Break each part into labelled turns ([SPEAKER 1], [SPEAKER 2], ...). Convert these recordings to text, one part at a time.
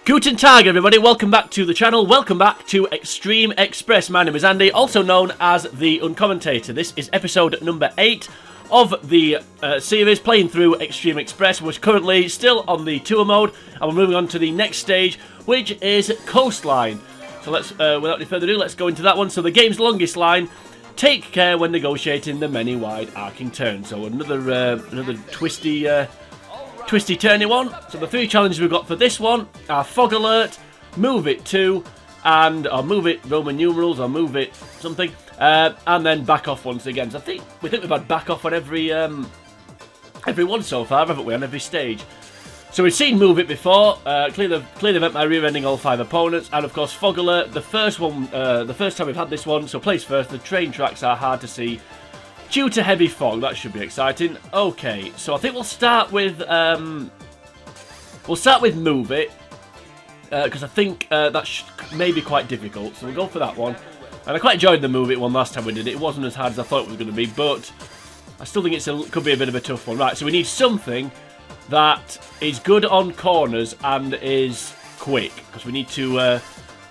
[SPEAKER 1] Guten Tag, everybody. Welcome back to the channel. Welcome back to Extreme Express. My name is Andy, also known as the Uncommentator. This is episode number 8 of the series, playing through Extreme Express. We're currently still on the tour mode, and we're moving on to the next stage, which is Coastline. So let's, without any further ado, let's go into that one. So the game's longest line: take care when negotiating the many wide arcing turns. So another twisty turny one. So the three challenges we've got for this one are fog alert, move it to, or move it Roman numerals, or move it something, and then back off once again. So I think we've had back off on every one so far, haven't we? On every stage. So we've seen move it before, clear the event by rear-ending all 5 opponents, and of course fog alert. The first one, the first time we've had this one. So place first. The train tracks are hard to see due to heavy fog. That should be exciting. Okay, so I think we'll start with move it, because I think that may be quite difficult. So we'll go for that one. And I quite enjoyed the move it one last time we did it. It wasn't as hard as I thought it was going to be, but I still think could be a bit of a tough one. Right, so we need something that is good on corners and is quick, because we need to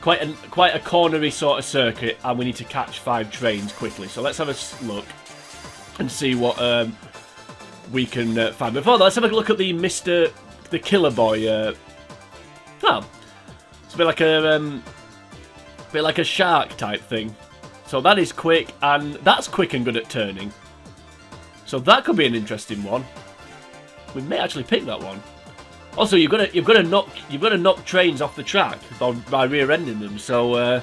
[SPEAKER 1] quite a cornery sort of circuit, and we need to catch 5 trains quickly. So let's have a look and see what we can find. Before that, let's have a look at the Killer Boy. Well, it's a bit like a shark type thing. So that is quick, and that's quick and good at turning. So that could be an interesting one. We may actually pick that one. Also, you've got to knock trains off the track by rear-ending them. So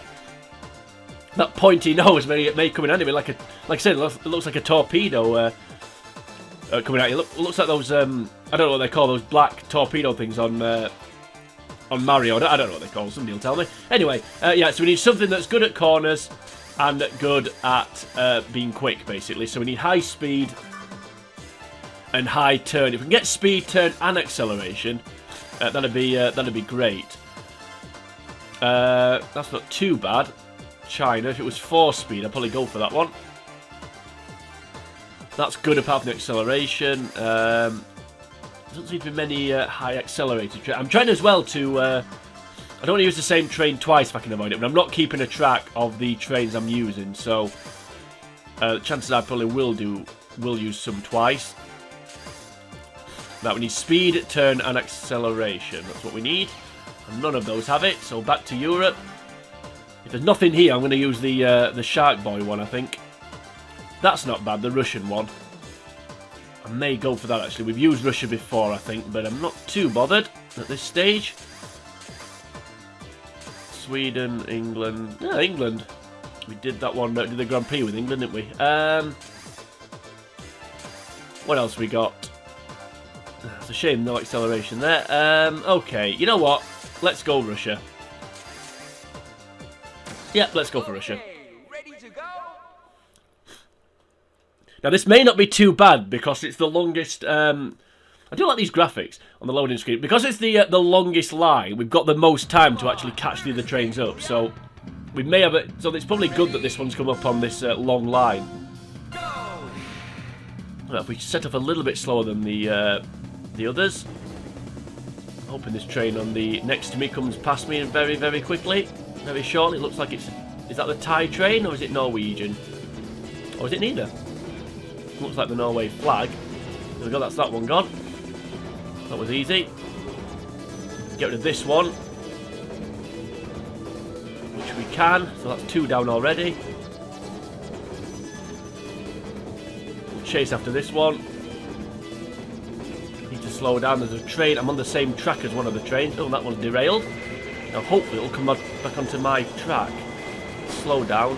[SPEAKER 1] that pointy nose may come in handy. Like I said, it looks like a torpedo coming out. It looks like those I don't know what they call those black torpedo things on Mario. I don't know what they call. Somebody will tell me. Anyway, yeah. So we need something that's good at corners and good at being quick, basically. So we need high speed and high turn. If we can get speed, turn, and acceleration, that'd be great. That's not too bad. China. If it was 4 speed, I'd probably go for that one. That's good apart from the acceleration. Doesn't seem to be many high accelerated trains. I'm trying as well to. I don't want to use the same train twice if I can avoid it, but I'm not keeping a track of the trains I'm using, so chances are I probably will use some twice. Now we need speed, turn, and acceleration. That's what we need, and none of those have it. So back to Europe. If there's nothing here, I'm going to use the Shark Boy one, I think. That's not bad, the Russian one. I may go for that, actually. We've used Russia before, I think, but I'm not too bothered at this stage. Sweden, England. Yeah, England. We did that one, did the Grand Prix with England, didn't we? What else we got? It's a shame, no acceleration there. Okay, you know what? Let's go Russia. Yep, let's go for Russia.
[SPEAKER 2] Ready to go?
[SPEAKER 1] Now this may not be too bad because it's the longest. I do like these graphics on the loading screen because it's the longest line. We've got the most time to actually catch the other trains up, so we may have it. So it's probably good that this one's come up on this long line. Well, if we set off a little bit slower than the others, hoping this train on the next to me comes past me very, very quickly. Very short. It looks like it's. Is that the Thai train or is it Norwegian? Or is it neither? Looks like the Norway flag. There we go. That's that one gone. That was easy. Get rid of this one, which we can. So that's 2 down already. We'll chase after this one. Need to slow down. There's a train. I'm on the same track as one of the trains. Oh, that one's derailed. Now hopefully it'll come back onto my track. Slow down.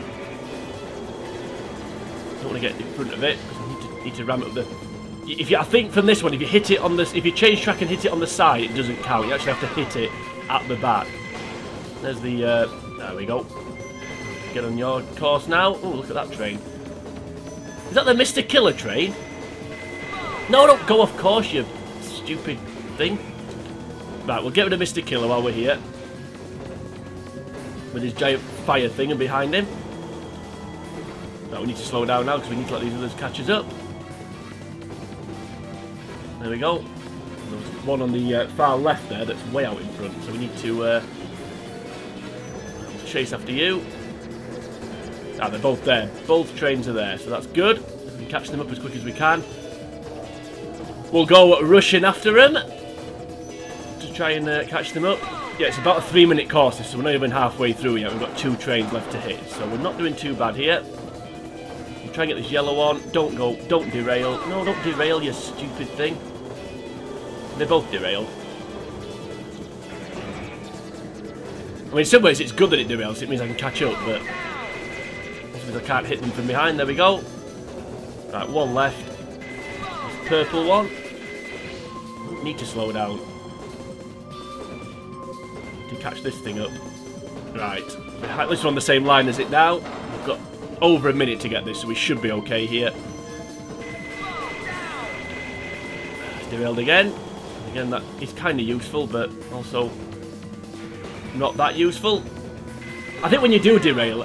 [SPEAKER 1] Don't want to get in front of it because I need to ram it up the. I think from this one, if you hit it on this, if you change track and hit it on the side, it doesn't count. You actually have to hit it at the back. There's the. There we go. Get on your course now. Oh, look at that train. Is that the Mr. Killer train? No, don't go off course, you stupid thing. Right, we'll get rid of Mr. Killer while we're here. With his giant fire thing and behind him. Right, we need to slow down now because we need to let these others catch us up. There we go. There's one on the far left there that's way out in front, so we need to chase after you. Ah, they're both there. Both trains are there, so that's good. We can catch them up as quick as we can. We'll go rushing after them to try and catch them up. Yeah, it's about a 3-minute course, so we're not even halfway through yet. We've got 2 trains left to hit, so we're not doing too bad here. We'll try and get this yellow on. Don't derail. No, don't derail, you stupid thing. They both derailed. I mean, in some ways it's good that it derails. It means I can catch up, but because I can't hit them from behind. There we go. Right, one left. This purple one. Need to slow down to catch this thing up. Right, at least we're on the same line as it now. We've got over a minute to get this, so we should be okay here. It's derailed again. Again, that is kind of useful, but also not that useful. I think when you do derail,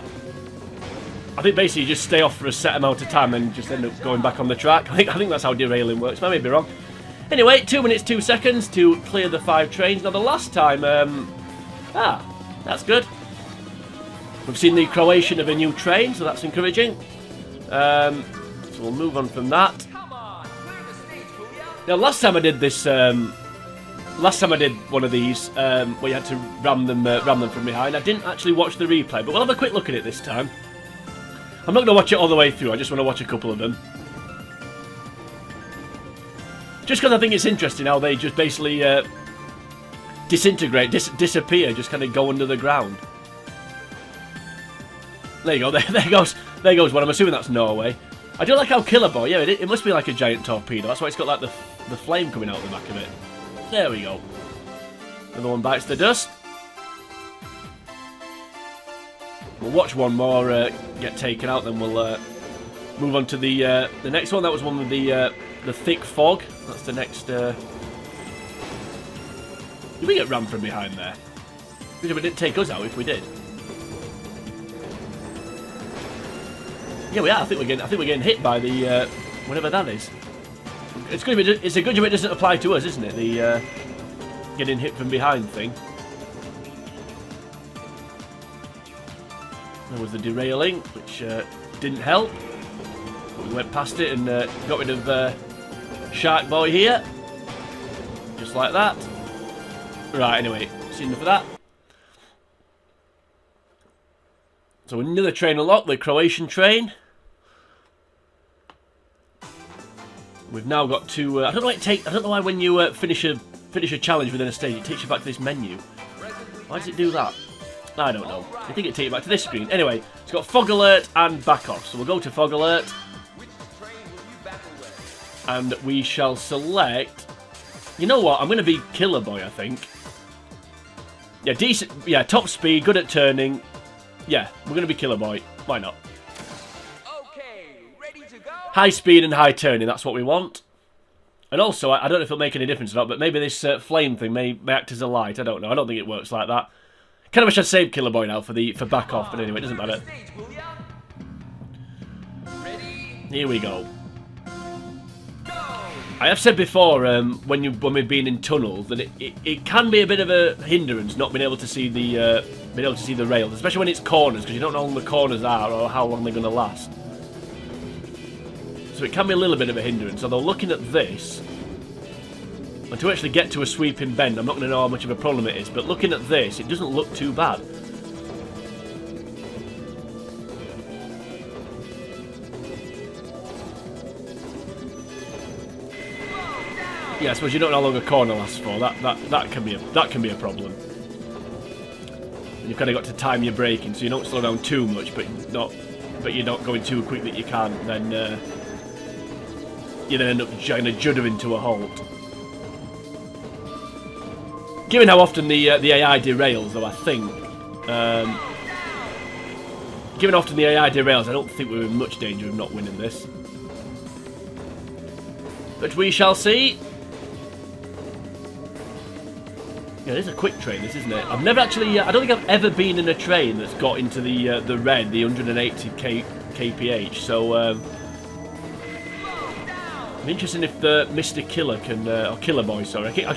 [SPEAKER 1] I think basically you just stay off for a set amount of time and just end up going back on the track. I think that's how derailing works. I may be wrong. Anyway, 2 minutes 2 seconds to clear the 5 trains. Now the last time, that's good. We've seen the Croatian of a new train, so that's encouraging. So we'll move on from that. Now, last time I did this, last time I did one of these, where you had to ram them from behind, I didn't actually watch the replay, but we'll have a quick look at it this time. I'm not going to watch it all the way through, I just want to watch a couple of them. Just because I think it's interesting how they just basically disintegrate, disappear, just kind of go under the ground. There you go, there goes one. I'm assuming that's Norway. I do like how Killer Boy, yeah, it must be like a giant torpedo. That's why it's got like the flame coming out the back of it. There we go. Another one bites the dust. We'll watch one more get taken out, then we'll move on to the next one. That was one with the thick fog. That's the next. Did we get rammed from behind there? It didn't take us out if we did. Yeah, we are. I think we're getting hit by the whatever that is. It's a good job it doesn't apply to us, isn't it? The getting hit from behind thing. There was the derailing, which didn't help. But we went past it and got rid of Shark Boy here, just like that. Right. Anyway, seen enough of that. So another train unlocked, the Croatian train. We've now got to. I don't know why when you finish a challenge within a stage, it takes you back to this menu. Why does it do that? I don't know. I think it takes you back to this screen. Anyway, it's got fog alert and back off. So we'll go to fog alert, and we shall select. You know what? I'm going to be Killer Boy, I think. Yeah, decent. Yeah, top speed, good at turning. Yeah, we're going to be Killer Boy. Why not? Okay, ready to go? High speed and high turning, that's what we want. And also, I don't know if it'll make any difference or not, but maybe this flame thing may act as a light. I don't know. I don't think it works like that. Kind of wish I'd saved Killer Boy now for back off, but anyway, it doesn't matter. Here we go. I have said before, when we've been in tunnels, that it can be a bit of a hindrance not being able to see the rails, especially when it's corners, because you don't know how long the corners are or how long they're going to last. So it can be a little bit of a hindrance. Although looking at this, and to actually get to a sweeping bend, I'm not going to know how much of a problem it is. But looking at this, it doesn't look too bad. Yeah, I suppose you don't know how long a corner lasts for. That can be a problem. And you've kind of got to time your braking so you don't slow down too much, but you're not going too quick that you can't. Then you then end up kind of juddering to a halt. Given how often the AI derails, though, I think. Given how often the AI derails, I don't think we're in much danger of not winning this. But we shall see. Yeah, it is a quick train, this, isn't it? I've never actually. I don't think I've ever been in a train that's got into the red, the 180 kph. So I'm interested if the Mr. Killer can, or Killer Boy, sorry. I keep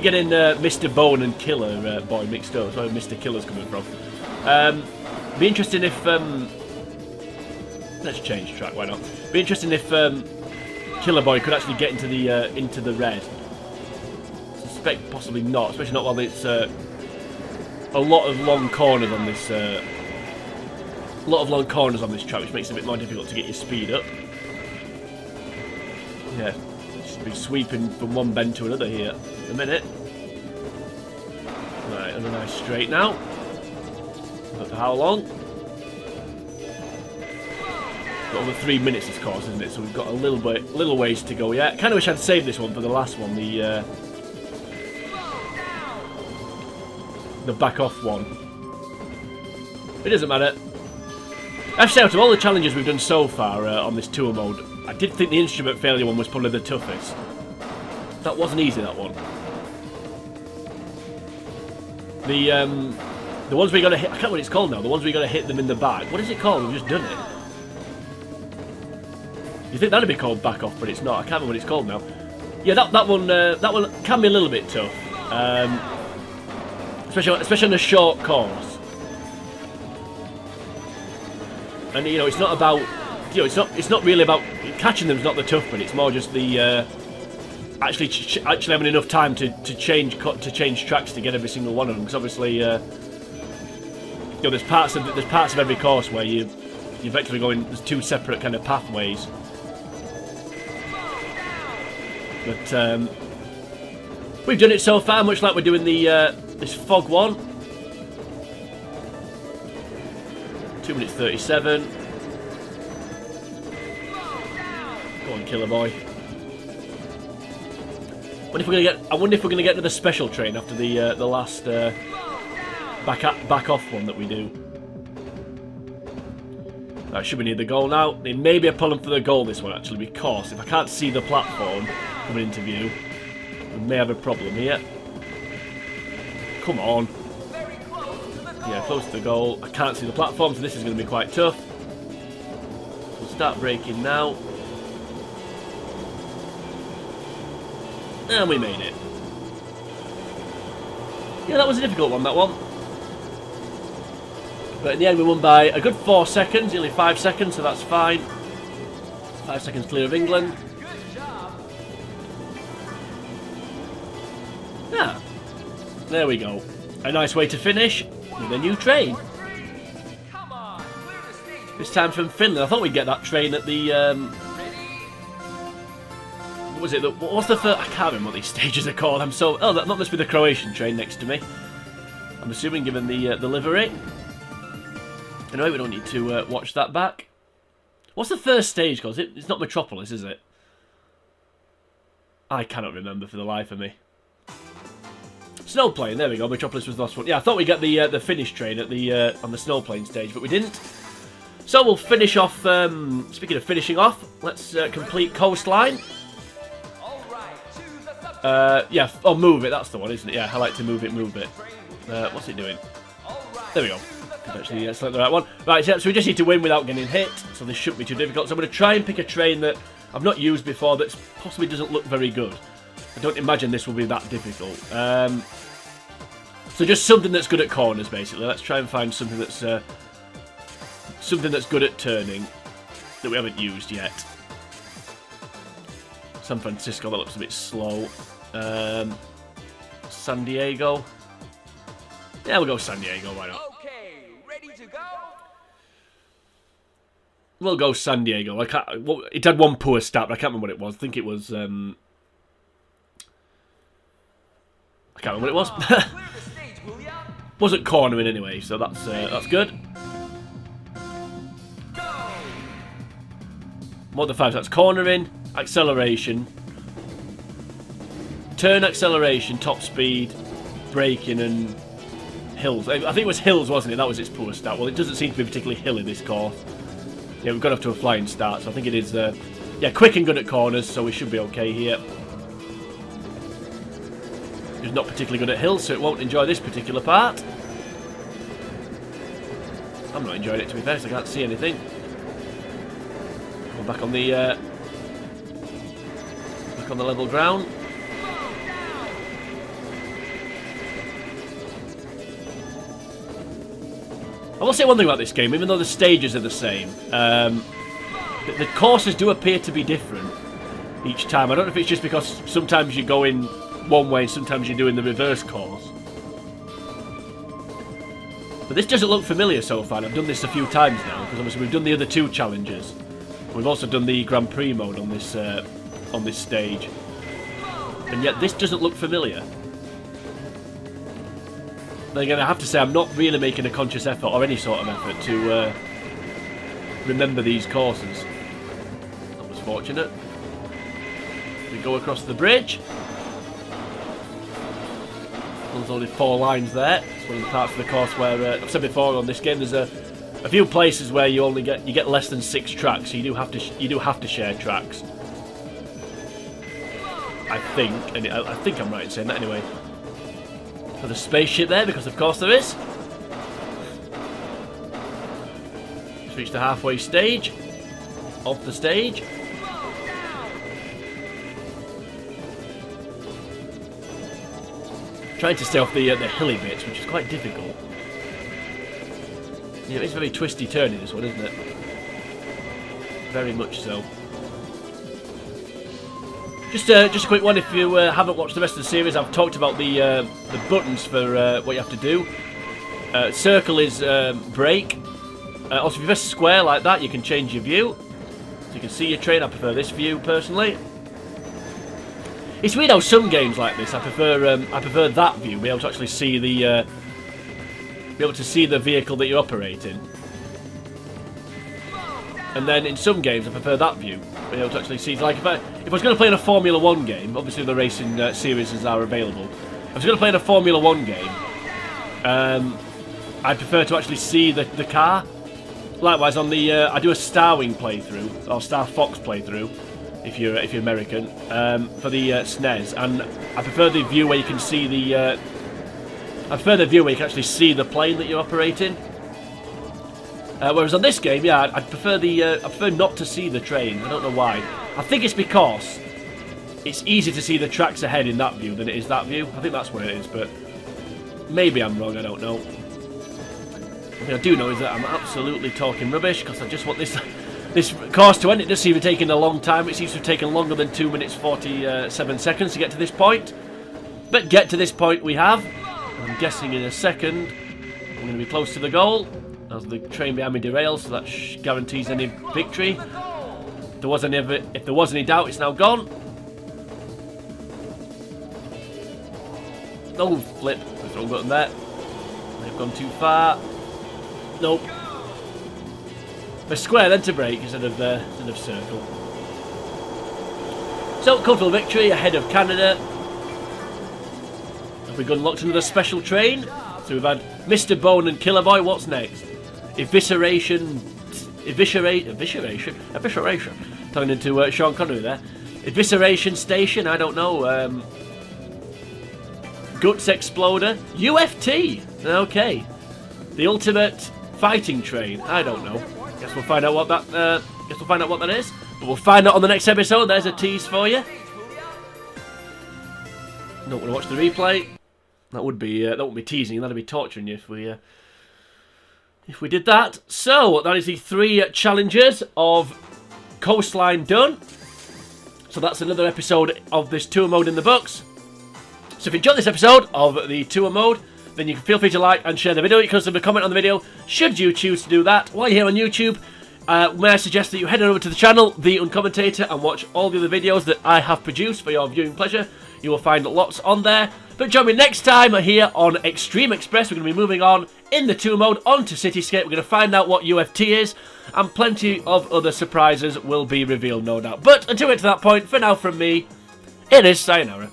[SPEAKER 1] getting Mr. Bone and Killer Boy mixed up. That's where Mr. Killer's coming from. Be interesting if, let's change track, why not? Be interesting if Killer Boy could actually get into the red. Suspect possibly not, especially not while it's a lot of long corners on this. A lot of long corners on this track, which makes it a bit more difficult to get your speed up. Yeah, just be sweeping from one bend to another here in a minute. Right, and a nice straight now. But for how long? Got over 3 minutes this course, isn't it? So we've got a little ways to go yet. Kind of wish I'd saved this one for the last one, the back off one. It doesn't matter. Actually, out of all the challenges we've done so far on this tour mode, I did think the instrument failure one was probably the toughest. That wasn't easy, that one. The ones we got to hit, I can't remember what it's called now. The ones we got to hit them in the back. What is it called? We've just done it. You think that'd be called back off, but it's not. I can't remember what it's called now. Yeah, that one can be a little bit tough, especially on a short course. And you know, it's not about, you know, it's not really about catching them's not the tough bit. It's more just the actually having enough time to change tracks to get every single one of them. Because obviously, you know, there's parts of every course where you're effectively going. There's two separate kind of pathways. But we've done it so far, much like we're doing the this fog one. 2 minutes 37. Go on, Killer Boy. I wonder if we're gonna get to the special train after the last back off one that we do. That should be near the goal now. It may be a problem for the goal this one actually, because if I can't see the platform coming into view, we may have a problem here. Come on. Yeah, close to the goal. I can't see the platform, so this is going to be quite tough. We'll start braking now. And we made it. Yeah, that was a difficult one, that one. But in the end we won by a good 4 seconds, nearly 5 seconds, so that's fine. 5 seconds clear of England. Yeah. There we go. A nice way to finish with a new train. This time from Finland. I thought we'd get that train at the what was it? What's the first? I can't remember what these stages are called. I'm so... Oh, that must be the Croatian train next to me. I'm assuming, given the livery. Anyway, we don't need to watch that back. What's the first stage called? It's not Metropolis, is it? I cannot remember for the life of me. Snowplane, there we go. Metropolis was the last one. Yeah, I thought we'd get the finish train at the on the snowplane stage, but we didn't. So we'll finish off. Speaking of finishing off, let's complete Coastline. Yeah, oh, move it. That's the one, isn't it? Yeah, I like to move it. What's it doing? There we go. Actually, select the right one. Right, yeah, so we just need to win without getting hit. So this shouldn't be too difficult. So I'm going to try and pick a train that I've not used before that possibly doesn't look very good. I don't imagine this will be that difficult. So just something that's good at corners, basically. Let's try and find something that's good at turning that we haven't used yet. San Francisco, that looks a bit slow. San Diego. Yeah, we'll go San Diego. Why not?
[SPEAKER 2] Okay, ready to go.
[SPEAKER 1] We'll go San Diego. I can't. Well, it had one poor start, but I can't remember what it was. I think it was. I can't remember what it was. Wasn't cornering anyway, so that's good. More than 5, that's cornering, acceleration, turn, acceleration, top speed, braking, and hills. I think it was hills, wasn't it? That was its poor start. Well, it doesn't seem to be particularly hilly, this course. Yeah, we've got off to a flying start, so I think it is, yeah, quick and good at corners, so we should be okay here. It's not particularly good at hills, so it won't enjoy this particular part. I'm not enjoying it, to be fair, so I can't see anything. Go back on the Back on the level ground. I will say one thing about this game, even though the stages are the same, the courses do appear to be different each time. I don't know if it's just because sometimes you go in one way and sometimes you're doing the reverse course. But this doesn't look familiar so far. I've done this a few times now, because obviously we've done the other 2 challenges. We've also done the Grand Prix mode on this stage. And yet this doesn't look familiar. Then again, I have to say I'm not really making a conscious effort or any sort of effort to remember these courses. That was fortunate. We go across the bridge. There's only 4 lines there. It's one of the parts of the course where I've said before on this game. There's a few places where you get less than 6 tracks, so you do have to share tracks. I think, and I think I'm right in saying that anyway. For the spaceship there, because of course there is. Just reached the halfway stage. Off the stage. Trying to stay off the hilly bits, which is quite difficult. Yeah, it's very twisty turny, this one, isn't it? Very much so. Just a quick one, if you haven't watched the rest of the series, I've talked about the buttons for what you have to do. Circle is brake. Also, if you press square like that, you can change your view. So you can see your train. I prefer this view, personally. It's weird how some games like this, I prefer that view, be able to actually see the vehicle that you're operating. And then in some games, I prefer that view, be able to actually see. Like if I was going to play in a Formula 1 game, obviously the racing series are available. If I was going to play in a Formula 1 game, I'd prefer to actually see the car. Likewise, on the I do a Star Wing playthrough or Star Fox playthrough, if you're American, for the SNES, and I prefer the view where you can see the. I prefer the view where you can actually see the plane that you're operating. Whereas on this game, yeah, I prefer not to see the train. I don't know why. I think it's because it's easier to see the tracks ahead in that view than it is that view. I think that's what it is, but maybe I'm wrong. I don't know. What I do know is that I'm absolutely talking rubbish because I just want this course to end. It does seem to be taking a long time. It seems to have taken longer than 2 minutes 47 seconds to get to this point. But get to this point we have. I'm guessing in a second I'm going to be close to the goal as the train behind me derails, so that guarantees any victory. If there was any doubt, it's now gone. No, flip. There's the wrong button there. They've gone too far. Nope. A square then to brake instead of circle. So, comfortable victory ahead of Canada. Have we unlocked another special train? So we've had Mr. Bone and Killer Boy. What's next? Evisceration. Turning into Sean Connery there. Evisceration Station. I don't know. Guts Exploder. UFT. Okay. The Ultimate Fighting Train. I don't know. Guess we'll find out what that is. But we'll find out on the next episode. There's a tease for you. Don't want to watch the replay. That would be teasing. That'd be torturing you if we did that. So that is the 3 challenges of Coastline done. So that's another episode of this tour mode in the books. So if you enjoyed this episode of the tour mode, then you can feel free to like and share the video. You can also leave a comment on the video should you choose to do that. While you're here on YouTube, may I suggest that you head over to the channel, The Uncommentator, and watch all the other videos that I have produced for your viewing pleasure. You will find lots on there. But join me next time here on X-Treme Express. We're going to be moving on in the tour mode onto Cityscape. We're going to find out what UFT is, and plenty of other surprises will be revealed, no doubt. But until we get to that point, for now from me, it is sayonara.